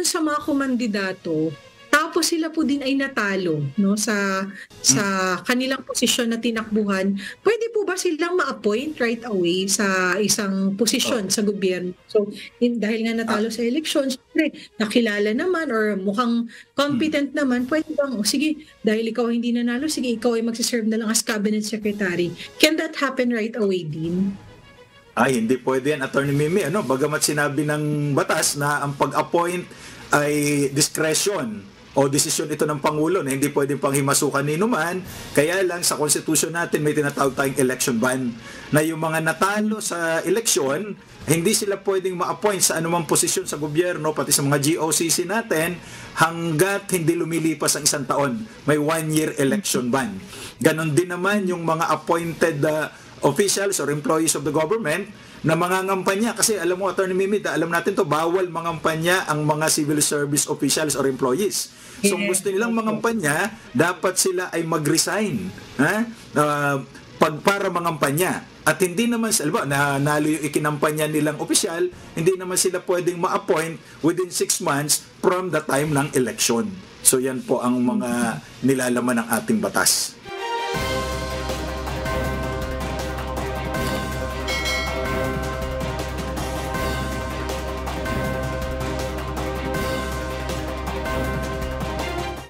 dun sa mga kumandidato, tapos sila po din ay natalo, no, sa kanilang posisyon na tinakbuhan, pwede po ba silang ma-appoint right away sa isang posisyon sa gobyerno? So, dahil nga natalo sa eleksyon, syempre, nakilala naman or mukhang competent naman, pwede bang, sige, dahil ikaw hindi nanalo, sige, ikaw ay magsiserve na lang as cabinet secretary. Can that happen right away din? Ay, hindi pwede yan, Attorney Mimi. Bagamat sinabi ng batas na ang pag-appoint ay discretion o desisyon ito ng Pangulo na hindi pwedeng panghimasukan ni numan, kaya lang sa konstitusyon natin may tinatawag tayong election ban na yung mga natalo sa eleksyon, hindi sila pwedeng ma-appoint sa anumang posisyon sa gobyerno, pati sa mga GOCC natin, hanggat hindi lumilipas ang isang taon. May 1-year election ban. Ganon din naman yung mga appointed officials or employees of the government na mangangampanya. Kasi alam mo, Attorney Mimi, alam natin to, bawal mangampanya ang mga civil service officials or employees. So kung gusto nilang mangampanya, dapat sila ay mag-resign para mangampanya. At hindi naman, na nalo yung ikinampanya nilang opisyal, hindi naman sila pwedeng ma-appoint within 6 months from the time ng election. So yan po ang mga nilalaman ng ating batas.